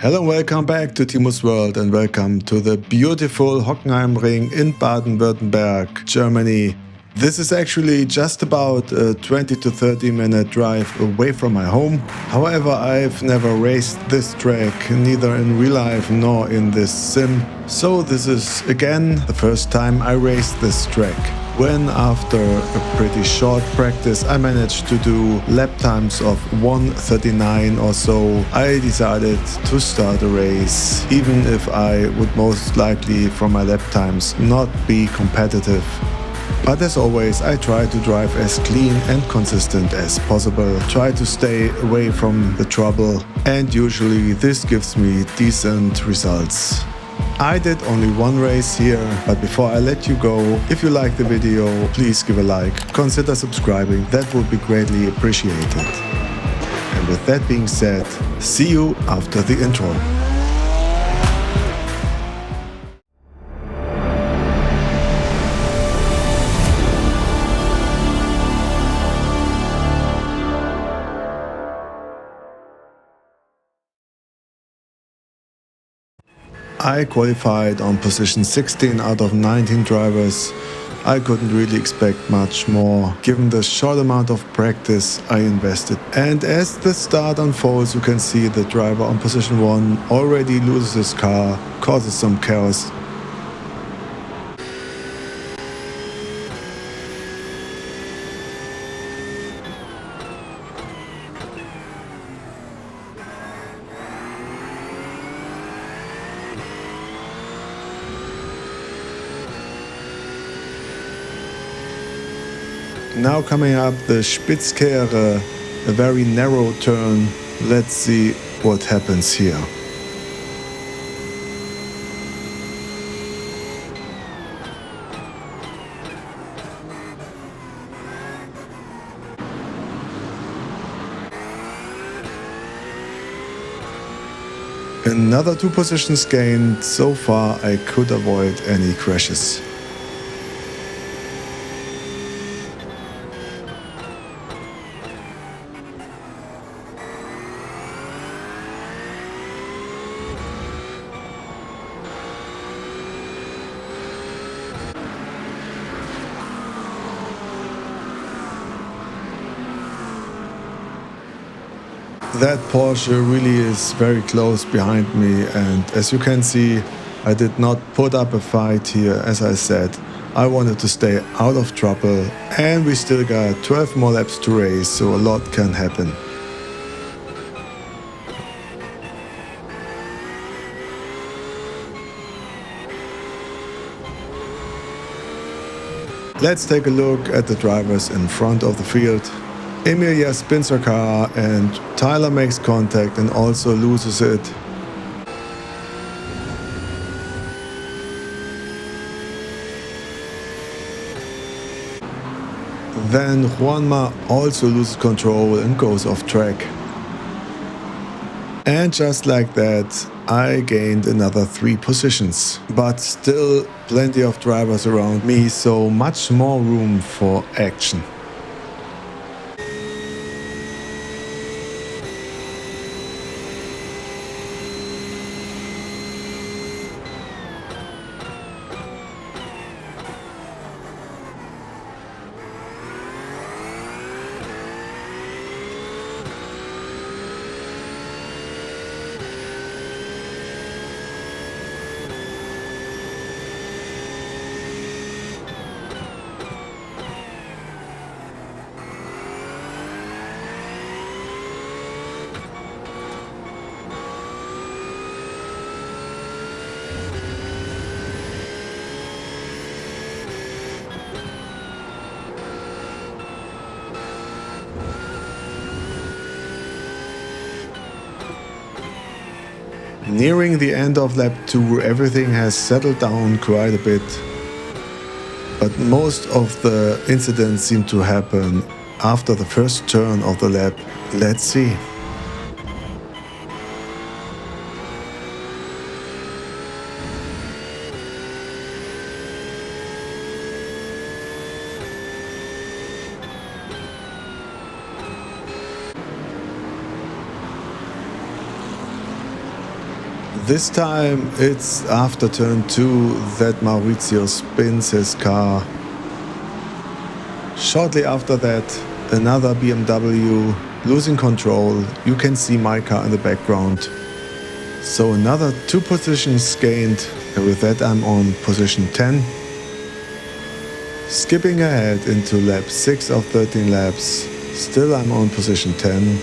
Hello and welcome back to T-Moe's World and welcome to the beautiful Hockenheimring in Baden-Württemberg, Germany. This is actually just about a 20 to 30 minute drive away from my home. However, I've never raced this track, neither in real life nor in this sim. So this is again the first time I raced this track. When after a pretty short practice I managed to do lap times of 1:39 or so, I decided to start a race, even if I would most likely from my lap times not be competitive. But as always, I try to drive as clean and consistent as possible, try to stay away from the trouble, and usually this gives me decent results. I did only one race here, but before I let you go, if you like the video, please give a like, consider subscribing, that would be greatly appreciated. And with that being said, see you after the intro. I qualified on position 16 out of 19 drivers. I couldn't really expect much more, given the short amount of practice I invested. And as the start unfolds, you can see the driver on position 1 already loses his car, causes some chaos. Now coming up the Spitzkehre, a very narrow turn. Let's see what happens here. Another 2 positions gained. So far I could avoid any crashes. That Porsche really is very close behind me, and as you can see, I did not put up a fight here. As I said, I wanted to stay out of trouble, and we still got 12 more laps to race, so a lot can happen. Let's take a look at the drivers in front of the field. Emilia spins her car and Tyler makes contact and also loses it. Then Juanma also loses control and goes off track. And just like that, I gained another 3 positions. But still plenty of drivers around me, so much more room for action. Nearing the end of lap 2, everything has settled down quite a bit. But most of the incidents seem to happen after the first turn of the lap. Let's see. This time it's after turn 2 that Maurizio spins his car. Shortly after that, another BMW losing control. You can see my car in the background. So another 2 positions gained, and with that I'm on position 10. Skipping ahead into lap 6 of 13 laps, still I'm on position 10.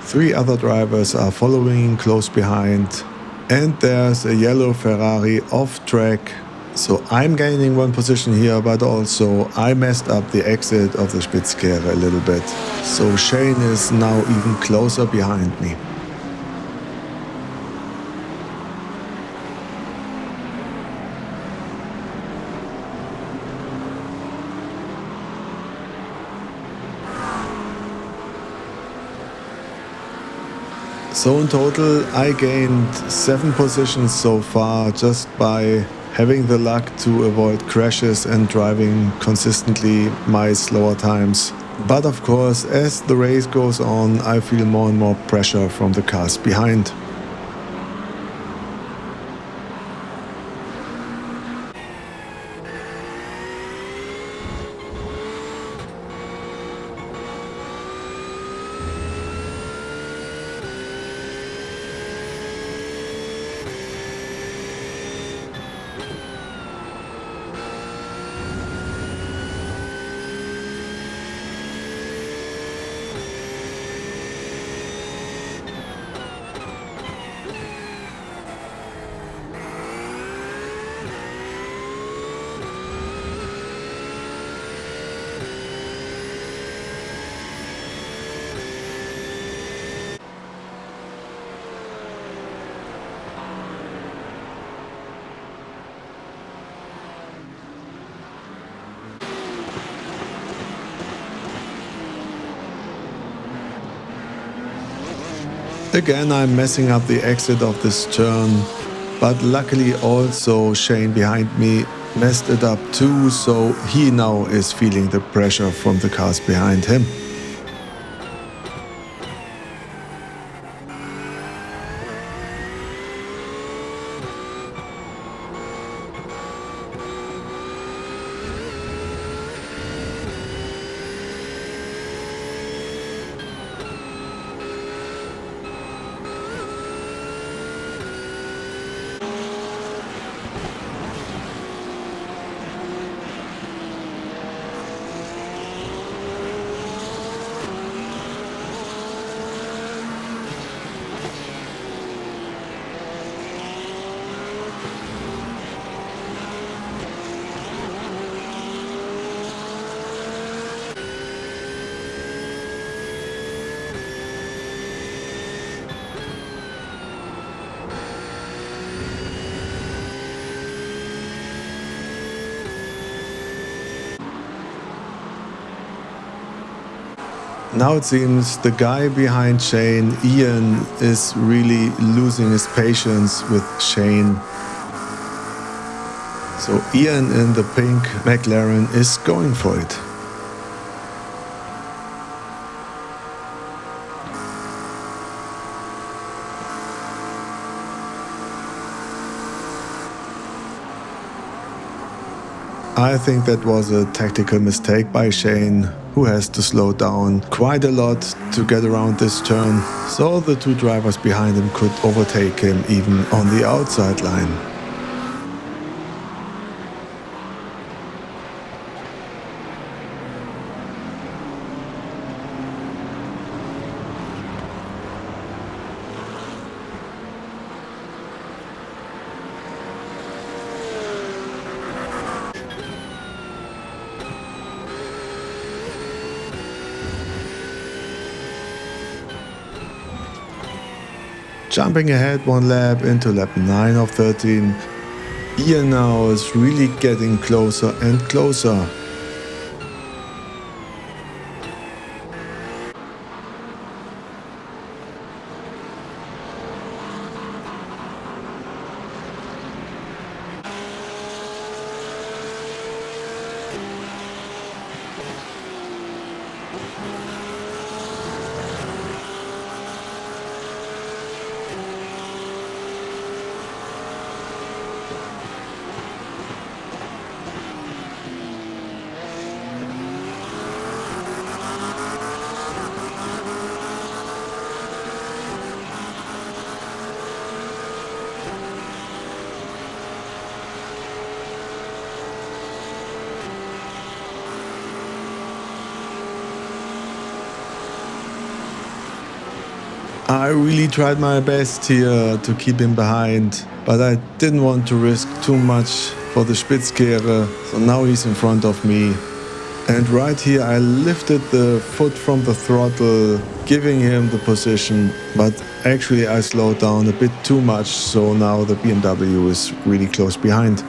Three other drivers are following close behind, and there's a yellow Ferrari off track. So I'm gaining 1 position here, but also I messed up the exit of the Spitzkehre a little bit. So Shane is now even closer behind me. So in total I gained 7 positions so far just by having the luck to avoid crashes and driving consistently my slower times. But of course, as the race goes on, I feel more and more pressure from the cars behind. Again, I'm messing up the exit of this turn, but luckily also Shane behind me messed it up too, so he now is feeling the pressure from the cars behind him. Now it seems the guy behind Shane, Ian, is really losing his patience with Shane. So Ian in the pink McLaren is going for it. I think that was a tactical mistake by Shane, who has to slow down quite a lot to get around this turn, so the 2 drivers behind him could overtake him even on the outside line. Jumping ahead 1 lap into lap 9 of 13, Ian now is really getting closer and closer. I really tried my best here to keep him behind, but I didn't want to risk too much for the Spitzkehre, so now he's in front of me. And right here I lifted the foot from the throttle, giving him the position, but actually I slowed down a bit too much, so now the BMW is really close behind.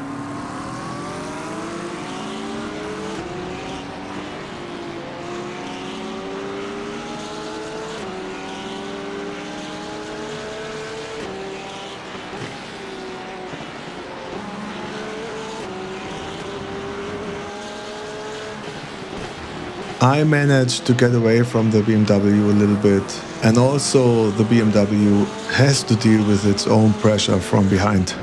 I managed to get away from the BMW a little bit, and also the BMW has to deal with its own pressure from behind.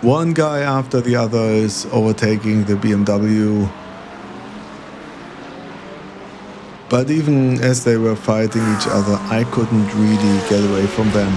One guy after the other is overtaking the BMW. But even as they were fighting each other, I couldn't really get away from them.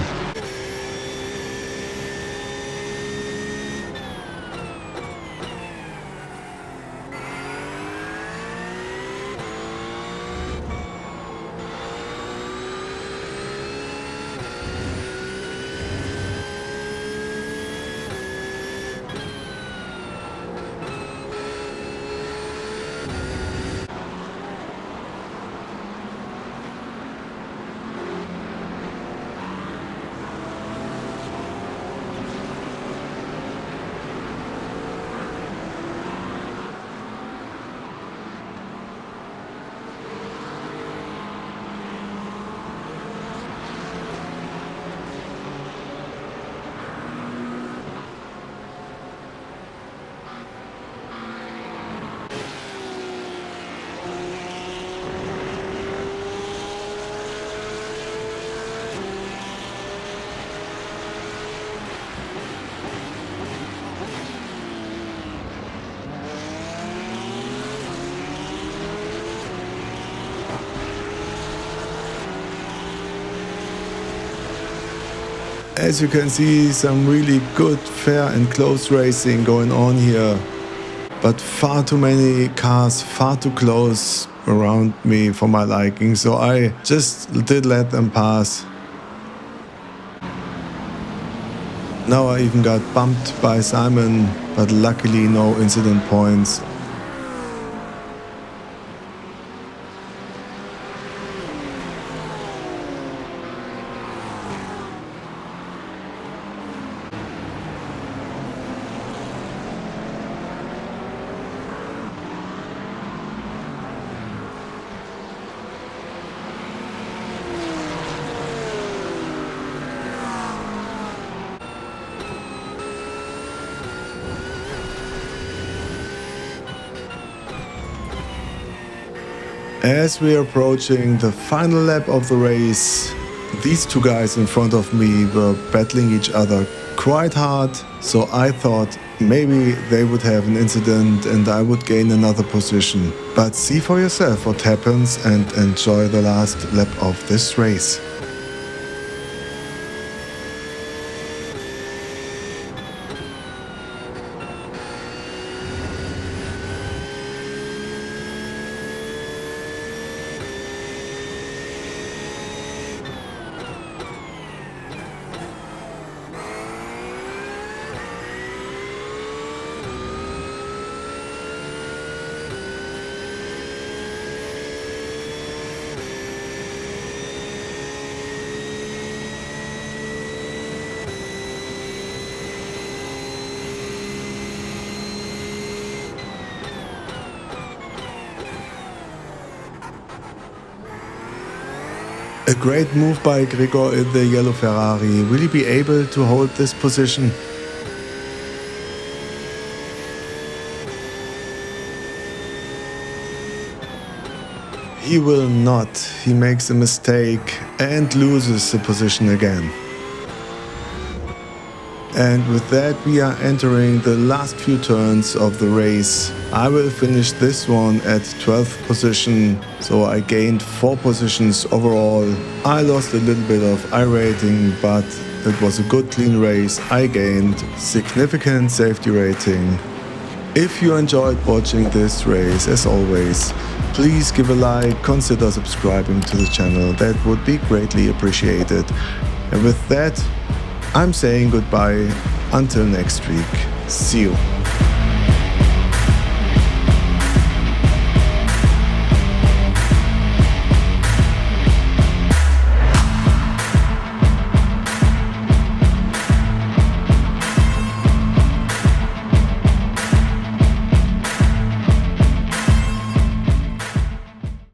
As you can see, some really good, fair and close racing going on here. But far too many cars, far too close around me for my liking, so I just did let them pass. Now I even got bumped by Simon, but luckily no incident points. As we are approaching the final lap of the race, these two guys in front of me were battling each other quite hard, so I thought maybe they would have an incident and I would gain another position. But see for yourself what happens and enjoy the last lap of this race. A great move by Gregor in the yellow Ferrari. Will he be able to hold this position? He will not. He makes a mistake and loses the position again. And with that we are entering the last few turns of the race. I will finish this one at 12th position, so I gained 4 positions overall. I lost a little bit of iRating, but it was a good clean race. I gained significant safety rating. If you enjoyed watching this race, as always, please give a like, consider subscribing to the channel, that would be greatly appreciated. And with that, I'm saying goodbye until next week. See you.